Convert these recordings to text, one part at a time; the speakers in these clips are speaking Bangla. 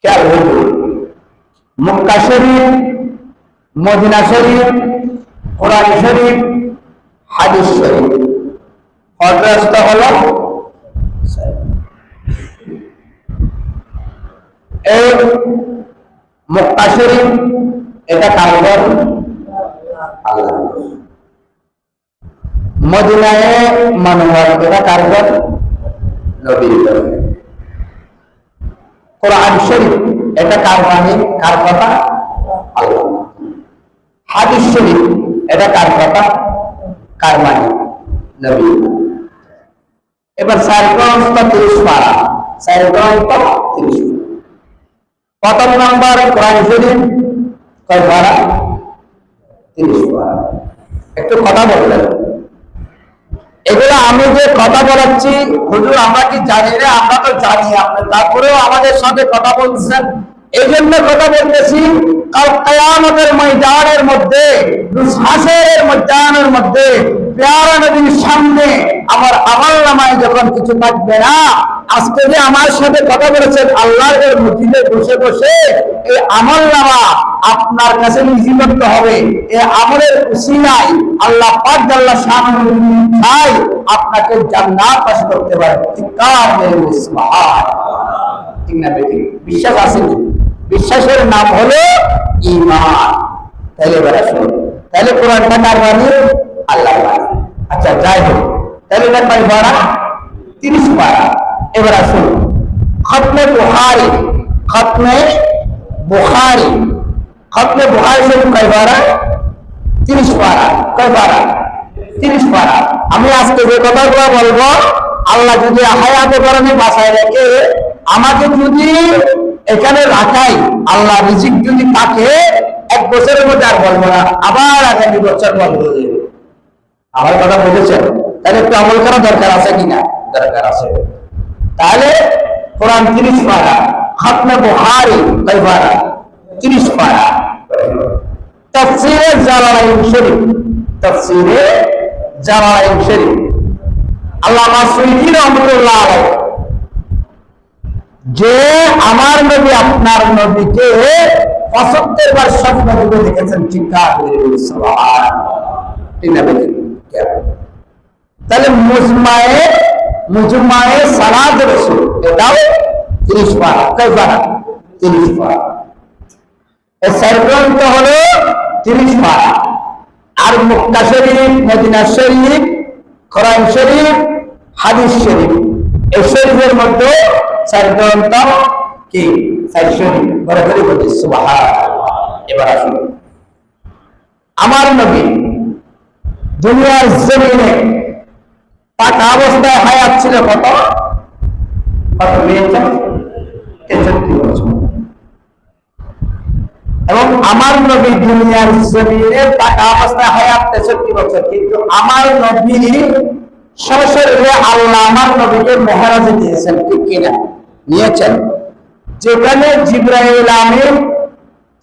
খেয়াল হইল, মক্কা শরীফ, মদিনা শরীফ, কোরআন শরীফ, হাদিস শরীফ, অড্রেসটা হলো এই মক্কা শরীফ, এটা কার ঘর? আল্লাহ। মদিনায় মানওয়ার, এটা কার ঘর? নবীর ঘর। কোরআন শরীফ, এটা কার বাণী, কার কথা? আল্লাহ। হাদিস শরীফ, এটা কার কথা, কার বাণী? নবী। এবার 430 পারা, 430। প্রথম নাম্বার কোরআন শরীফ, কয় পারা? 30 পারা। একটু কথা বললেন, এগুলো আমি যে কথা বলাচ্ছি হুজুর আমরা কি জানি না? আমরা তো জানি, আপনি তারপরেও আমাদের সাথে কথা বলছেন। এই জন্য কথা বলতেছি, কাল কিয়ামতের ময়দানের মধ্যে, হাসরের ময়দানের মধ্যে প্যারা নবীর সামনে আমার আমলনামায় যখন কিছু থাকবে না, আজকে যে আমার সাথে কথা বলেছেন আল্লাহর মসজিদে বসে বসে, এই আমলনামা আপনার কাছে লিপিবদ্ধ হবে। এই আমলের উসিলায় আল্লাহ পাক জাল্লা শাআনহু চাই আপনাকে জান্নাত পাস করতে পারে। ঠিক না বেটি? বিশ্বাস আছে? বিশ্বাসের নাম হলো ঈমান। তাহলে এবারে শুনুন, তাহলে কোরআনটা কার বাণী? আল্লাহর বাণী। আচ্ছা যাই হোক, তাহলে এটা কয় পারা? 30 পারা। এবার আসুন, খতমে বুখারী, খতমে বুখারী, খতমে বুখারী শরীফ কয় পারা? 30 পারা। কয় পারা? 30 পারা। আমি আজকে যে কথাগুলো বলবো, আল্লাহ যদি হায়াতে পরনে বাঁচায় রেখে আমাকে যদি এখানে রাখাই, আল্লাহ রিজিক যদি থাকে, 1 বছরের মধ্যে আর বলবো না, আবার আগামী বছর বলবো। আমার কথা বলেছেন? তাহলে একটু আমল করা দরকার আছে কিনা? দরকার আছে। তাহলে কোরআন 30 পারা, খতমে বুখারী কয় পারা? 30 পারা। তাফসীরে জালালাইন শরীফ, তাফসীরে জালালাইন শরীফ, আল্লামা সুয়ুতী রাহমাতুল্লাহ আলাইহি, যে আমার নবী আপনার নবীকে 75 বার স্বপ্ন দেখেছেন। চিৎকার করে সুবহানাল্লাহ। ঠিক না বেটি? তাহলে মুজমায়ে সালাত রাসূল, এটাও 30 পারা। কয় পারা? 30 পারা। এই সর্বগ্রন্থ হলো 30 পারা। আর মক্কা শরীফ, মদিনা শরীফ, কোরআন শরীফ, হাদিস শরীফ, এই শরীফের মধ্যে সর্বগ্রন্থ কি? 4 শরীফ। বড় করে বলি সুবহানাল্লাহ। এবার আসুন, আমার নবী দুনিয়ার জমিনে পাকা অবস্থায় হায়াত ছিল কত? কত পেয়েছেন? 63 বছর। এবং আমার নবী দুনিয়ার জমিনে পাকা অবস্থায় হায়াত 63 বছর। কিন্তু আমার নবী সরাসরি আল্লাহ আমার নবীকে মেহরাজে দিয়েছেন, ঠিক কিনা? নিয়েছেন। যেখানে জিবরাইল আমিন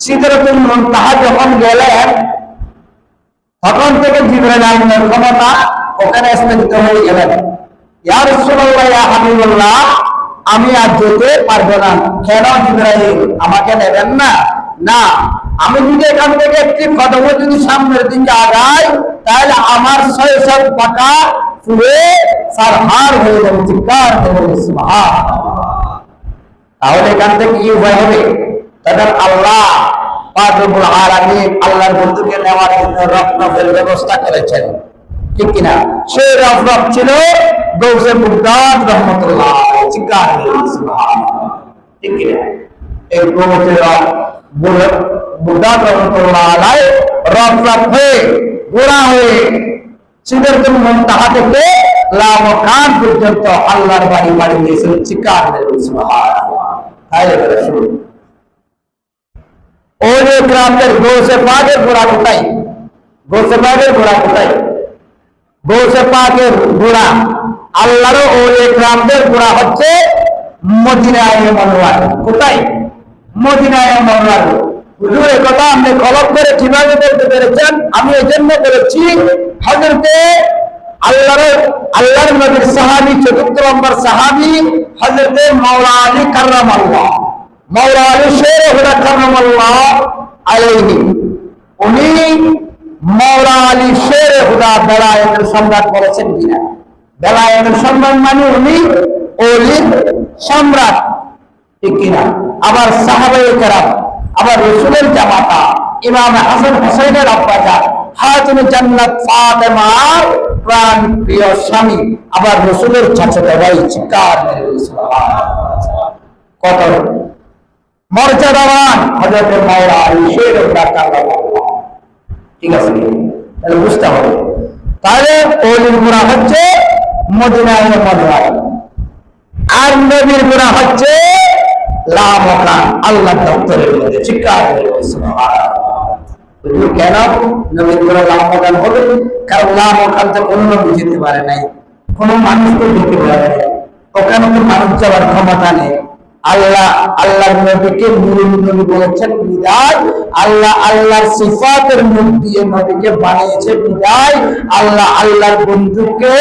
সিদরাতুল মুনতাহা যখন গেলেন, তখন থেকে জিবরাইল আমিনের ক্ষমতা ওখানে স্থাপিত হয়ে গেলেন। ইয়া রাসূলুল্লাহ, ইয়া হাবিবাল্লাহ, আমি আর যেতে পারবো না। কেন জিবরাইল আমাকে নেবেন না? না, আমি যদি এখান থেকে একটি কদম যদি সামনের দিকে আগাই, তাহলে আমার 600 পাকা ফুলে সারহার হয়ে যাবে। চিৎকার করে সুবহানাল্লাহ। তাহলে এখান থেকে কি উপায় হবে? তাদের আল্লাহ পাক রব্বুল আলামিন আল্লাহর বন্ধুকে নেওয়ার জন্য রত্নফের ব্যবস্থা করেছেন, ঠিক কিনা? সেই রত্ন ছিল গৌসে বুগদাদ রহমাতুল্লাহ আলাইহি। চিৎকার করে সুবহানাল্লাহ। ঠিক কিনা? এই গৌসে বুগদাদ রহমাতুল্লাহ আলাইহি রত্ন হয়ে গোড়া হয়ে সিদরাতুল মুনতাহা থেকে লামকান পর্যন্ত আল্লাহর বাড়ি বাড়ি দিয়েছিল। চিৎকার করে সুবহানাল্লাহ। তাহলে বলে শুনুন, ওই গ্রামের গৌসে পাকের গোড়া কোথায়? গৌসে পাকের গোড়া কোথায়? গৌসে পাকের গোড়া, আল্লাহর ওই গ্রামের গোড়া হচ্ছে মদিনায়ে মুনাওয়ারা। কোথায়? মদিনায়ে মুনাওয়ারা। হুজুর এই কথা আপনি কলম করে কিভাবে বলতে পেরেছেন? আমি এই জন্য বলেছি, হযরতে আল্লাহর নবীর সাহাবী, 4th নম্বর সাহাবী হযরতে মাওলা আলী কাররামাল্লাহ, মাওলা আলী শের হুদা কারামাল্লাহ আলাইহি, উনি মাওলা আলী শের হুদা বেলায়েতের সম্রাট বলেছেন কিনা? বেলায়েতের সম্রাট মানে উনি ওলির সম্রাট, ঠিক কিনা? আবার সাহাবায়ে কেরাম, আবার রাসূলের জামাতা ইমাম হাসান হুসাইনের আব্বাজান হাতিম জান্নাত ফাতেমার প্রাণ প্রিয় স্বামী, আবার রাসূলের চাচাতো ভাই। চিৎকার করে সুবহানাল্লাহ। কত মর্যাদাবান হযরত মাওলা আলী শের হুদা কারামাল্লাহ। ঠিক আছে, তাহলে বুঝতে হবে। তাহলে ওলির গুনাহ হচ্ছে মদিনায় মদিনায়, আর নবীর গুনাহ হচ্ছে লামকান আল্লাহর দপ্তরের মধ্যে। চিৎকার করে সুবহানাল্লাহ। কেন নবীর গুনাহ লামকান হবে? কারণ লামকান তো কোনো নবী যেতে পারে নাই, কোনো মানুষ তো যেতে পারে নাই, ওখানে তো মানুষ যাওয়ার ক্ষমতা নেই। আল্লাহ আল্লাহর নবীকে নূরুল নবী বলেছেন বিদায়, আল্লাহ আল্লাহর সিফাতের মুখ দিয়ে নবীকে বানিয়েছে বিদায়, আল্লাহ আল্লাহর বন্ধুকে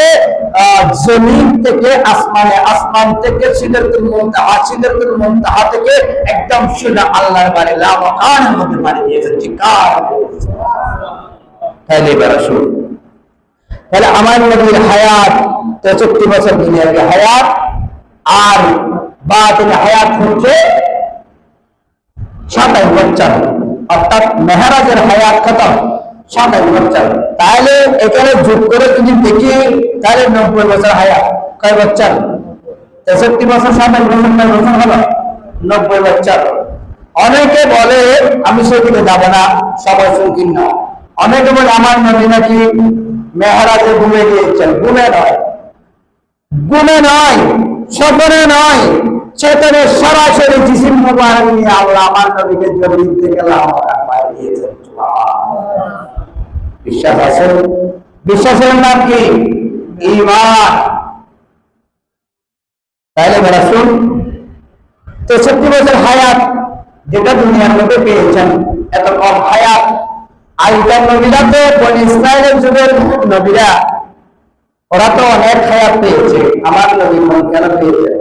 জমিন থেকে আসমানে, আসমান থেকে সিদরাতুল মুনতাহা, সিদরাতুল মুনতাহা থেকে একদম সোজা আল্লাহর বাড়ি লামকানের মধ্যে বানিয়ে দিয়েছেন। চিৎকার তাহলে রাসূল, তাহলে আমার নবীর হায়াত 63 বছর দুনিয়ার হায়াত, আর বাতিল হায়াত হচ্ছে 27 বছর, অর্থাৎ মেহরাজের হায়াত কত? 27 বছর। তাহলে এখানে যোগ করে যদি দেখি তাহলে 90 বছর হায়াত। কয় বছর? 63 বছর, 27 বছর, 9 বছর হলো 90 বছর। অনেকে বলে, আমি সেদিকে যাব না, সবাই সংকীর্ণ। অনেকে বলে আমার নবী নাকি মেহরাজে ঘুমে গিয়েছেন। ঘুমে নয়, গুণে নয়, স্বপ্নে নয়, চেতনে সরাসরি জিসিম মুবারক নিয়ে আল্লাহ আমার নবীকে জমিন থেকে লামকান বানিয়ে দিয়েছেন। বিশ্বাস আছে? বিশ্বাসের নাম কি? ঈমান। তাহলে রাসূল 63 বছর হায়াত যেটা দুনিয়ার মধ্যে পেয়েছেন, এত কম হায়াত। আগেকার নবীরা তো বনি ইসরায়েলের যুগের নবীরা, ওরা তো অনেক হায়াত পেয়েছে, আমার নবী কেন পেয়েছে?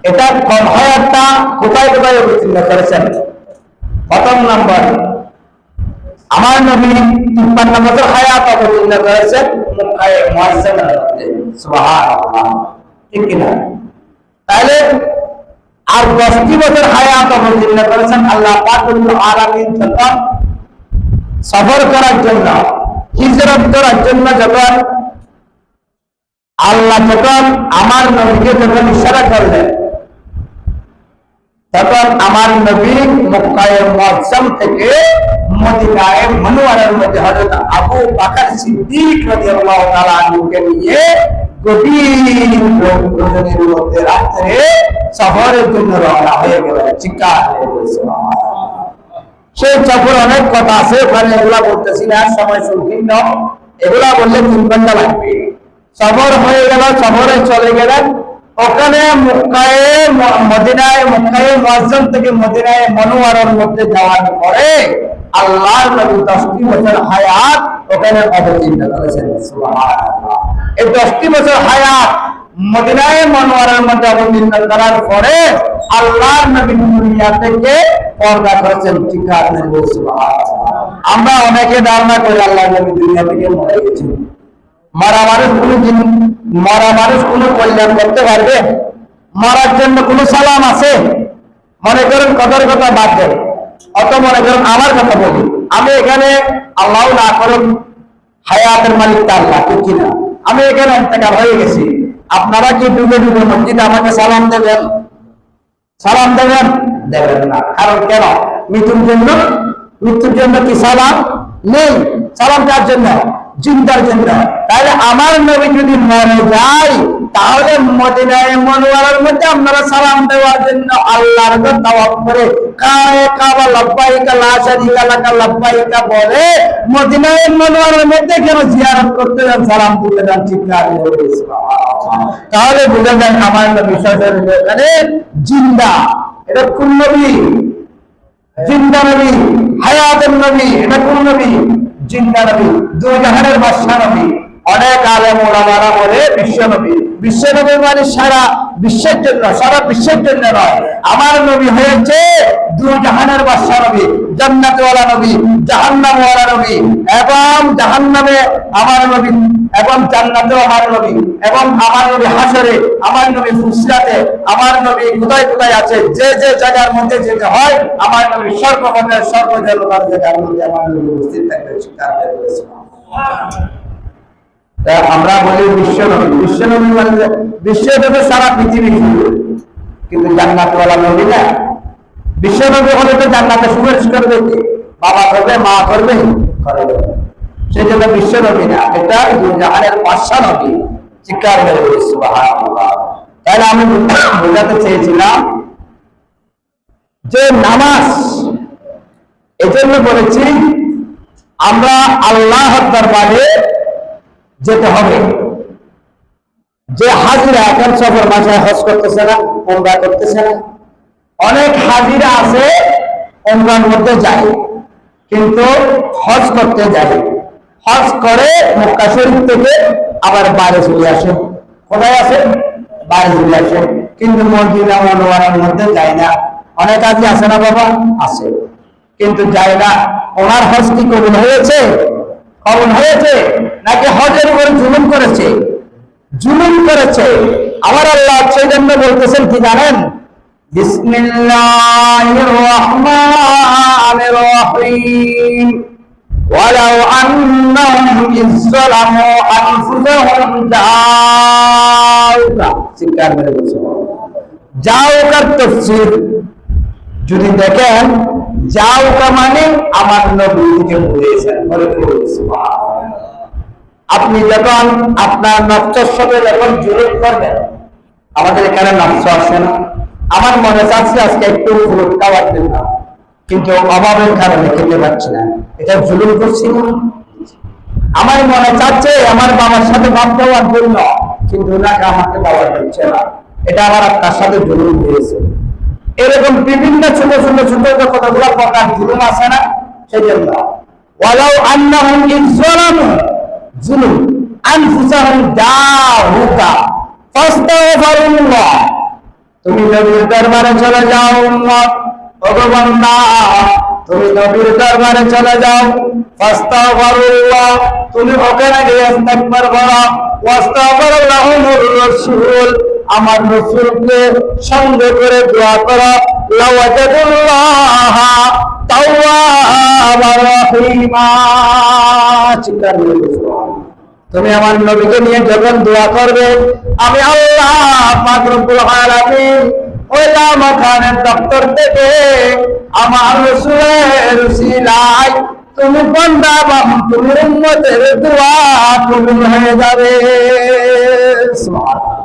এটা কম হায়াতটা কোথায় কোথায় অবতীর্ণ করেছেন? প্রথম নম্বর, আমার নবী 53 বছর হায়াত অবতীর্ণ করেছেন মক্কায়ে মুআজ্জামের মধ্যে। সুবহানাল্লাহ, ঠিক কিনা? তাহলে আর 10টি বছর হায়াত অবতীর্ণ করেছেন আল্লাহ পাক রব্বুল আলামিন যখন সফর করার জন্য, হিজরত করার জন্য, যখন আল্লাহ যখন আমার নবীকে যখন ইশারা করলেন, তখন আমার নবী মক্কায়ে মুআজ্জাম থেকে মদিনায়ে মুনাওয়ারার মধ্যে হযরত আবু বকর সিদ্দিক রাদিয়াল্লাহু তাআলা আনহুকে নিয়ে গভীর রজনীর মধ্যে রাত্রে সফরের জন্য রওনা হয়ে গেলেন। চিৎকার করে সুবহানাল্লাহ। সেই সফর অনেক কথা আছে, ওখানে এগুলা বলতেছি না, সময় সংকীর্ণ। এগুলা বললে 3 ঘন্টা লাগবে। সফর হয়ে গেল, সফরে চলে গেলেন। ওখানে মক্কায়ে মুআজ্জাম থেকে মদিনায়ে মুনাওয়ারার মধ্যে যাওয়ার পরে আল্লাহর নবী 10টি বছর হায়াত ওখানে অবতীর্ণ করেছেন। সুবহানাল্লাহ। এই 10টি বছর হায়াত মদিনায়ে মুনাওয়ারার মধ্যে অবতীর্ণ করার পরে আল্লাহর নবী দুনিয়া থেকে পর্দা করেছেন। চিৎকার করে সুবহানাল্লাহ। আমরা অনেকে ধারণা করি আল্লাহর নবী দুনিয়া থেকে মরে গেছেন। মরা মানুষ কোনো কল্যাণ করতে পারবে? মরার জন্য কোনো সালাম আছে? মনে করেন কদর কথা বাদ দেন, অত মনে করেন আমার কথা বলি, আমি এখানে আল্লাহ না করুন হায়াতের মালিক আল্লাহ, ঠিক কিনা? আমি এখানে ইন্তেকাল হয়ে গেছি, আপনারা কি ডুবে ডুবে মসজিদে আমাকে সালাম দেবেন? সালাম দেবেন? দেবেন না। কারণ কেন? মৃত্যুর জন্য কি সালাম নেই? সালাম কার জন্য? জিন্দার জন্য। তাহলে আমার নবী যদি মরে যায়, তাহলে মদিনায়ে মুনাওয়ারার মধ্যে আপনারা সালাম দেওয়ার জন্য আল্লাহর কাছে তাওয়াফ করে কাবা লাব্বাইকা লা শারীকা লাকা লাব্বাইকা বলে মদিনায়ে মুনাওয়ারার মধ্যে কেন জিয়ারত করতে যান, সালাম দিতে যান? চিৎকার করে সুবহানাল্লাহ। তাহলে বুঝা যায় আমার নবী সরাসরি এখানে জিন্দা। এটা কোন নবী? জিন্দা নবী, হায়াতের নবী। এটা কোন নবী? জিন্দা নবী, দুই জাহানের বাদশা নবী। অনেক আলেম ওলামারা বলে বিশ্বনবী। বিশ্বনবী মানে সারা বিশ্বের জন্য, সারা বিশ্বের জন্য নয়। আমার নবী হয়েছে দুই জাহানের বাদশা নবী, জান্নাতওয়ালা নবী, জাহান্নামওয়ালা নবী। এবং জাহান্নামে আমার নবী, এবং জান্নাতেও আমার নবী, এবং আমার নবী হাসরে, আমার নবী ফুসরাতে, আমার নবী কোথায় কোথায় আছে, যে যে জায়গার মধ্যে যেতে হয় আমার নবী সর্বমতের সর্বজনতার জায়গার মধ্যে আমার নবী উপস্থিত থাকবে। আমরা বলি বিশ্বনবী। বিশ্বনবী মানে বিশ্বনবী সারা পৃথিবী, কিন্তু জান্নাতওয়ালা নবী না। বিশ্বনবী হলে তো জান্নাতে সুপারিশ করবে, বাবা করবে, মা করবে, সেই জন্য বিশ্বনবী না, এটা জাহানের বাদশা নবী। চিৎকার করে বলি সুবহানাল্লাহ। তাহলে আমি বোঝাতে চেয়েছিলাম যে নামাজ এজন্য বলেছি আমরা আল্লাহর দরবারে যেতে হবে। যে হাজিরা এখন সফর মাসায় হজ করতেছে না, উমরা করতেছে না, অনেক হাজিরা আছে উমরার মধ্যে যায় কিন্তু হজ করতে যায়, হজ করে মক্কা শরীফ থেকে আবার বাইরে চলে আসে। কোথায় আসে? বাইরে চলে আসে, কিন্তু মদিনা মুনাওয়ারার মধ্যে যায় না। অনেক হাজি আছে না বাবা? আছে, কিন্তু যায় না। ওনার হজ কি কবুল হয়েছে? কবুল হয়েছে নাকি হজের উপর জুলুম করেছে? জুলুম করেছে। আমার আল্লাহ সেই জন্য বলতেছেন কি জানেন? বিসমিল্লাহির রহমানির রহিম। ওয়ালাউ আন্নাহুম ইযলামু আনফুসাহুম জাউকা। চিৎকার করে বলছে জাউকার তাফসীর যদি দেখেন, জাউকা মানে আমার নবীকে বলেছেন। আপনি যখন আপনার নফসের সাথে যখন জুলুম করবেন, আমাদের এখানে নফস আসে না, আমার মনে চাচ্ছে আজকে একটু ফ্রুট খাওয়ার জন্য, কিন্তু অভাবের কারণে খেতে পারছি না, এটা জুলুম করছি না? আমার মনে চাচ্ছে আমার বাবার সাথে ভাব দেওয়ার জন্য, কিন্তু ওনাকে আমাকে দেওয়া যাচ্ছে না, এটা আমার আপনার সাথে জুলুম হয়েছে। এরকম বিভিন্ন ছোট ছোট ছোট কতগুলো প্রকার জুলুম আছে না? সেই জন্য ওয়ালাউ আন্নাহুম ইযলামু জুলুম আনফুসাহুম জাউকা ফাস্তাগফিরুল্লাহ। তুমি নবীর দরবারে চলে যাও উম্মত, ওগো বান্দা তুমি নবীর দরবারে চলে যাও, ফাস্তাগফিরুল্লাহ তুমি ওখানে গিয়ে ইস্তিগফার করো, ওয়াস্তাগফিরুল্লাহুর রাসূল আমার রাসূলকে সঙ্গে করে দোয়া করো, লাওয়াজাদুল্লাহ তাওয়াবার রহিমা। চিৎকার করে তুমি আমার নবীকে নিয়ে যখন দোয়া করবে, আমি আল্লাহ পাক রব্বুল আলামিন ওই লামাখানের দপ্তর থেকে আমার রাসূলের উসিলায় তুমি বান্দা বা তুমি উম্মতের দোয়া কবুল হয়ে যাবে। সুবহানাল্লাহ।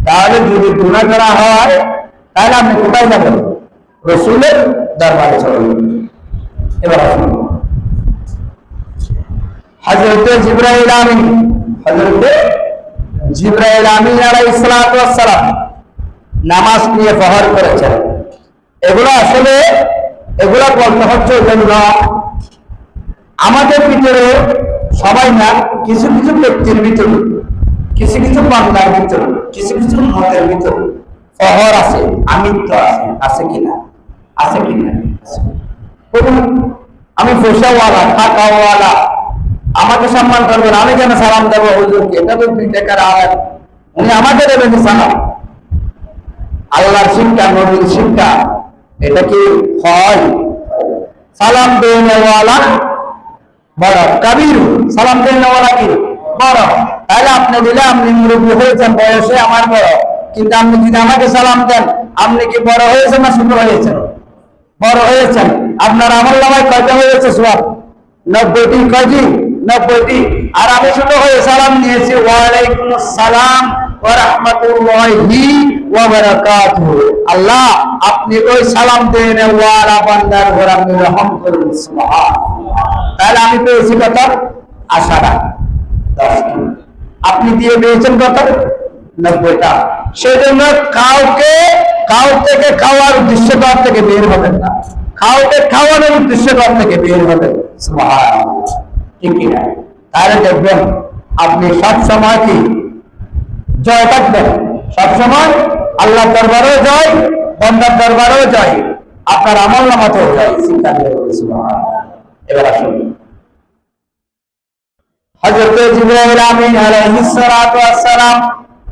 তাহলে যদি গুনাহ করা হয় তাহলে আপনি কোথায় যাবেন? রাসূলের দরবারে চলবেন। এবার আসুন হযরতে জিবরাইল আমিন, হযরতে জিবরাইল আমিন আলাইহিস সালাতু ওয়াস সালাম নামাজ নিয়ে বহর করেছেন। এগুলো আসলে এগুলো বলতে হচ্ছে জন্য আমাদের ভিতরে সবাই না, কিছু কিছু ব্যক্তির ভিতরে, কিছু কিছু বান্দার ভিতরে, কিছু কিছু মতের ভিতরে ফহর আছে, আমিত্ব আছে, আছে কিনা? আছে কিনা? আমি পয়সাওয়ালা, টাকাওয়ালা, আমাকে সম্মান করবেন, আমি কেন সালাম দেবো হুজুরকে? এটা তো বেকার আলাদা, উনি আমাকে দেবেন সালাম। আল্লাহর শিক্ষা, নবীর শিক্ষা, এটা কি হয়? সালাম দেওয়ালা বড় কাবির, সালাম দেওয়ালা কি বড়? তাহলে আপনি দিলে আপনি মুরব্বী হয়েছেন, বয়সে আমার বড়, কিন্তু আপনি যদি আমাকে সালাম দেন, আপনি কি বড় হয়েছেন না ছোট হয়েছেন? বড় হয়েছেন। আপনার আমল নামায় কয়টা হয়েছে? সওয়াব 90টি। কয়টি? 90টি। আর আমি ছোট হয়ে সালাম দিয়েছি, ওয়ালাইকুম আসসালাম ওয়া রাহমাতুল্লাহি ওয়া বারাকাতুহু। আল্লাহ আপনি ওই সালাম দেন ওয়ালা বান্দার উপর আপনি রহম করুন। সুবহানাল্লাহ। তাহলে আমি পেয়েছি কত? 10টা। 10টি। আপনি দিয়ে পেয়েছেন কত? 90টা। সেজন্য কাউ থেকে খাওয়ার উদ্দেশ্য থেকে বের হবেন না, কাউকে খাওয়ানোর উদ্দেশ্য থেকে বের হবেন। সুবহানাল্লাহ। ঠিক কিনা? তাহলে দেখবেন আপনি সব সময় কি জয় থাকবেন, সব সময় আল্লাহ দরবারেও জয়, বান্দার দরবারেও জয়, আপনার আমল নামাতেও জয়। চিন্তা করে বলেছিল। এবার আসুন হযরত জিবরাইল আমিন আলাইহিস সালাতু ওয়াস সালাম,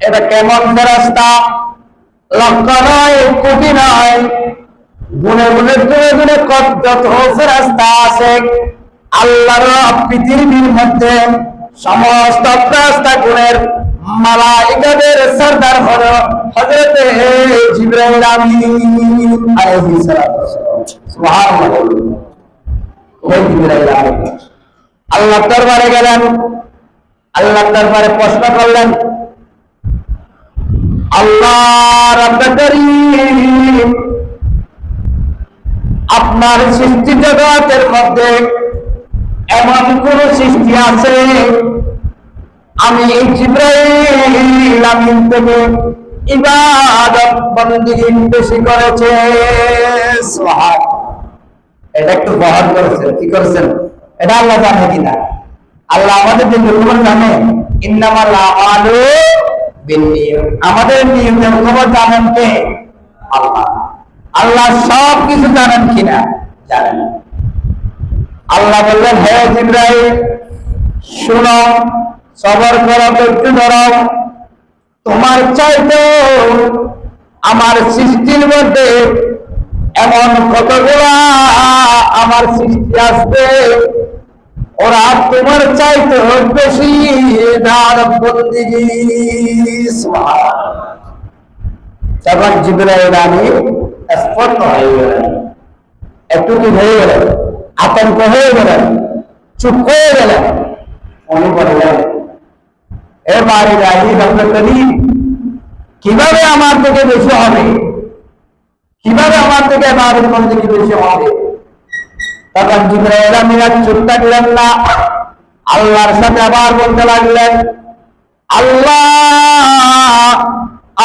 এটা কেমন ফেরেশতা? লক্ষ নয়, কোটি নয়, গুণে গুণে গুণে গুণে কত ফেরেশতা আছে আল্লাহর পৃথিবীর মধ্যে। সমস্ত ফেরেশতা গুণের মালাইকাদের সরদার হলো হযরত জিবরাইল আমিন আলাইহিস সালাতু ওয়াস সালাম। সুবহানাল্লাহ। ওই জিবরাইল আমিন আল্লাহর দরবারে গেলেন, আল্লাহর দরবারে প্রশ্ন করলেন, আল্লাহ রাব্বুল কারীম, আপনার সৃষ্টি জগতের মধ্যে এমন কোন সৃষ্টি আছে আমি জিবরাইল আমিন থেকে ইবাদত বندگی বেশি করেছে? সুবহানাল্লাহ। এটা একটু বহন করেছেন, কি করেছেন? এটা আল্লাহ জানে কিনা? আল্লাহ আমাদের খবর জানে। ইন্নামাল আমালু বিন্নিয়াত, আমাদের নিয়তের খবর জানেন কে? আল্লাহ। আল্লাহ সব কিছু জানেন কিনা? জানেন। আল্লাহ বললেন, হে জিবরাইল শুনো, সবর করো, ধৈর্য ধরো, তোমার চাইতে আমার সৃষ্টির মধ্যে এমন কতগুলা আমার সৃষ্টি আসবে, ওরা তোমার চাইতে বেশি ইবাদত বندگی। সুবহানাল্লাহ। তখন জিবরাইল আমিন স্পষ্ট হয়ে গেলেন, একটু কি হয়ে গেলেন? আতঙ্ক হয়ে গেলেন, চুপ হয়ে গেলেন। উনি বললেন, এ বাড়ি রাজি রাব্বুল কারীম, কিভাবে আমার থেকে বেশি হবে? কিভাবে আমার থেকে ইবাদত বندگی বেশি হবে? তখন জিবরাইল আমিন চুপ থাকলেন না, আল্লাহর সাথে আবার বলতে লাগলেন, আল্লাহ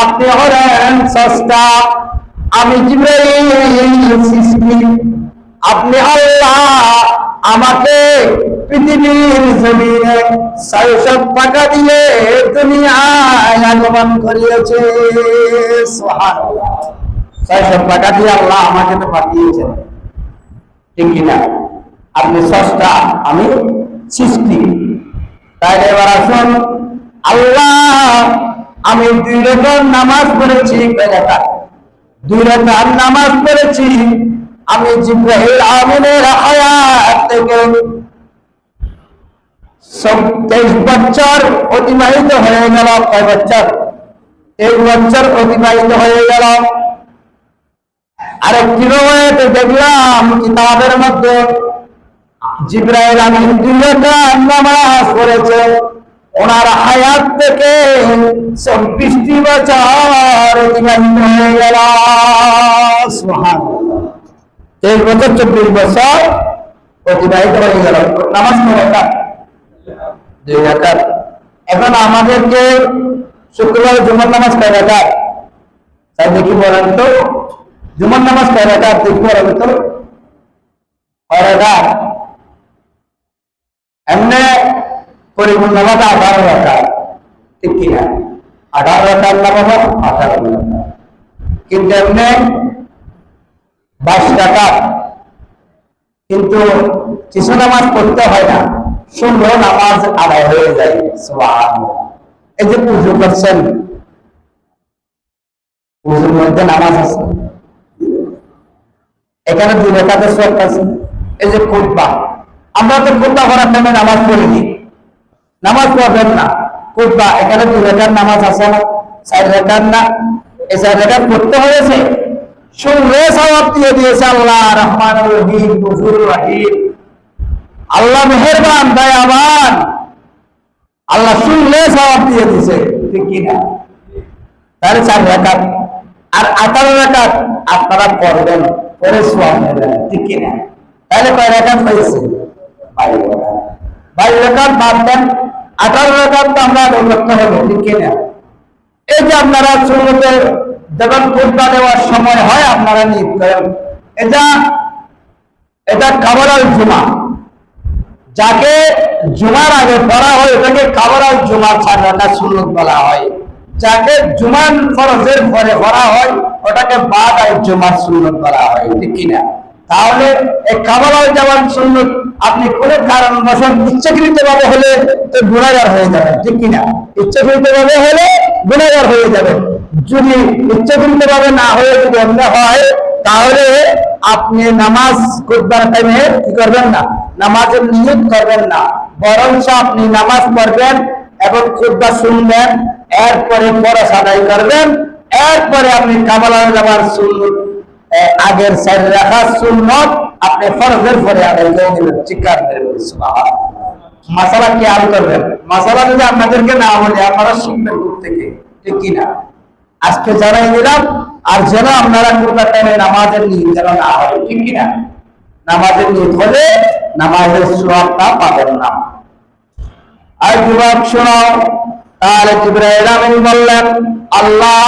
আপনি হলেন স্রষ্টা, আমি জিবরাইল সৃষ্টি। আপনি আল্লাহ আমাকে পৃথিবীর জমিনে ৬০০ টাকা দিয়ে দুনিয়ায় আগমন করিয়েছে। সুবহানাল্লাহ। ৬০০ টাকা দিয়ে আল্লাহ আমাকে তো পাঠিয়েছেন, ঠিক কিনা? আপনি স্রষ্টা, আমি সৃষ্টি। তাইলে এবার আসুন, আল্লাহ আমি 2 রাকাত নামাজ পড়েছি, 2 রাকাত নামাজ পড়েছি। আমি জিবরাইল আমিনের হায়াত থেকে 23 বছর অতিবাহিত হয়ে গেল। কয় বছর? 23 বছর অতিবাহিত হয়ে গেল। আরেকটি রওয়ায়াতে দেখলাম কিতাবের মধ্যে জিবরাইল আমিন 2 রাকাত নামাজ পড়েছে, ওনার হায়াত থেকে 24 বছর অতিবাহিত হয়ে গেল। সুবহানাল্লাহ। 23 বছর 24 বছর অতিবাহিত হয়ে গেল। নামাজ কয় রাকাত? 2 রাকাত। এখন আমাদেরকে শুক্রবার জুমার নামাজ কয় রাকাত? তাই দেখি বলেন তো, জুমার নামাজ কয় রাকাত? দেখি বলেন তো। কয় রাকাত? এমনি পরিপূর্ণ নামাজ 18 রাকাত, ঠিক কিনা? 18 রাকাত নামাজ 18 রাকাত, কিন্তু এমনি 22 রাকাত। কিন্তু কিছু নামাজ পড়তে হয় না, সুন্দর নামাজ আদায় হয়ে যায়। সুবহানাল্লাহ। এই যে পুজো করছেন, পুজোর মধ্যে নামাজ আছে, এখানে 2 রাকাতের সওয়াব আছে। এই যে খুতবা, আমরা তো খুতবা করার টাইমে নামাজ পড়িনি, নামাজ পড়বেন না। খুতবা, এখানে 2 রাকাত নামাজ আছে না? 4 রাকাত না? এই 4 রাকাত পড়তে হয়েছে, শুনলে সওয়াব দিয়ে দিয়েছে আল্লাহ রহমানুর রহিম গফুরুর রহিম। আল্লাহ মেহেরবান, দয়াবান। আল্লাহ শুনলে সওয়াব দিয়ে দিয়েছে, ঠিক কিনা? তাহলে 4 রাকাত আর 18 রাকাত আপনারা পড়বেন, পরে সওয়াব নেবেন, ঠিক কিনা? তাহলে কয় রাকাত হয়েছে? 22 রাকাত। 22 রাকাত বাদ দেন, 18 রাকাত তো আমরা আদায় করতে হবে, ঠিক কিনা? এই যে আপনারা শুরুতে যখন খুতবা দেওয়ার সময় হয় আপনারা নিয়ত করেন, এটা কাবরাল জুমা, যাকে জুমার আগে পড়া হয় ওটাকে কাবরাল জুমার সালাটা সুন্নত বলা হয়, যাকে জুমান ফরজের পরে পড়া হয় ওটাকে বাদাই জুমার সুন্নত বলা হয়, ঠিক কিনা? তাহলে এই কাবরাল যাওয়ার সুন্নত আপনি কোনো কারণবশত ইচ্ছাকৃত ভাবে হলে তো গুনাহগার হয়ে যাবেন, ঠিক কিনা? ইচ্ছাকৃত ভাবে হলে গুনাহগার হয়ে যাবেন। যদি ইচ্ছাকৃত ভাবে না হয়ে যদি অন্য হয় তাহলে আপনি নামাজ খুতবার টাইমে কি করবেন না, নামাজের নিয়ত করবেন না, বরং আপনি নামাজ পড়বেন এবং খুতবা শুনবেন, এরপরে ফরজ আদায় করবেন, এরপরে আপনি কাবরাল যাওয়ার সুন্নত আগের সাইড রাখার সুন্নত আপনি ফরজের পরে আদায় করে দিবেন। চিৎকার করে বলুন সুবহানাল্লাহ। মাসালা কি আল করবেন? মাসালা যদি আপনাদেরকে না বলি আপনারা শিখবেন দূর থেকে, ঠিক কিনা? আজকে জানাই দিলাম, আর যেন আপনারা কোনটা টাইমে নামাজের নিয়ত যেন না হয়, ঠিক কিনা? নামাজের নিয়ত হলে নামাজের সওয়াবটা পাবেন না। আর যুবক শোনো, তাহলে জিবরাইল আমিন বললেন, আল্লাহ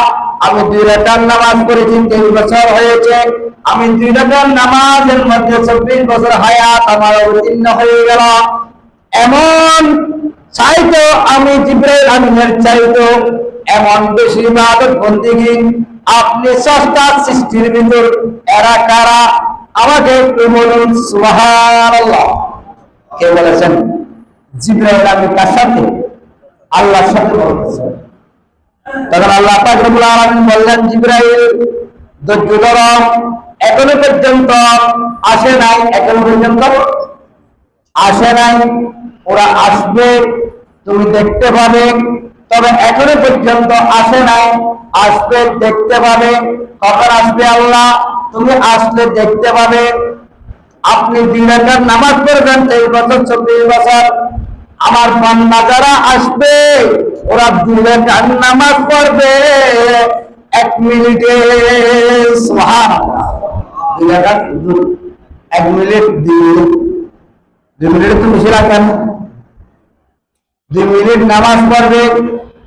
আমি 2 রাকাত নামাজ পড়েছি 3 বছর হয়েছে, আমি 2 রাকাত নামাজের মধ্যে 24 বছর হায়াত আমার অবতীর্ণ হয়ে গেল। এমন চাইতো আমি জিবরাইল আমিনের চাইতো এমন বেশি ইবাদত বন্দেগী আপনি সস্তা সৃষ্টির ভিতর এরা কারা আমাকে একটু বলুন সুবহানাল্লাহ। কে বলেছেন? জিবরাইল আমিন কার সাথে? আল্লাহর সাথে বলতেছেন। তখন আল্লাহ পাক রব্বুল আলামিন বললেন, জিবরাইল ধৈর্য ধরো, এখনো পর্যন্ত আসে নাই, এখনো পর্যন্ত আসে নাই, ওরা আসবে তুমি দেখতে পাবে, তবে এখনো পর্যন্ত আসে নাই, আসবে দেখতে পাবে। কখন আসবে আল্লাহ? তুমি আসলে দেখতে পাবে। আপনি 2 রাকাত নামাজ পড়বেন 23 বছর 24 বছর, আমার বান্দা যারা আসবে ওরা 2 রাকাত নামাজ পড়বে 1 মিনিটে। সুবহানাল্লাহ। 2 রাকাত 1 মিনিট, 2 মিনিট তো বেশি রাখেন। 2 মিনিট নামাজ পড়বে,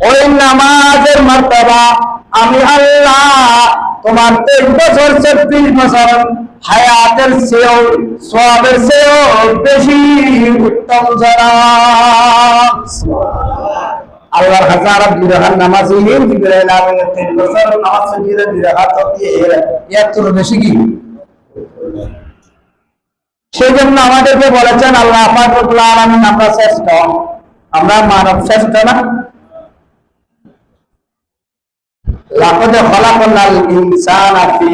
ওই নামাজের মর্তবা আমি আল্লাহ তোমার 23 বছর 24 বছর হায়াতের চেয়েও সওয়াবের চেয়েও বেশি উত্তম যারা আল্লাহর হাজার 2 রাকাত নামাজ জিবরাইল আমিন 3 বছর নামাজ পড়িয়ে 2 রাকাত দিয়ে এত বেশি কি? সেই জন্য আমাদেরকে বলেছেন আল্লাহ পাক রব্বুল আলামিন আমরা শ্রেষ্ঠ, আমরা মানব শ্রেষ্ঠ না? লাকাদ খালাকনাল ইনসানা ফি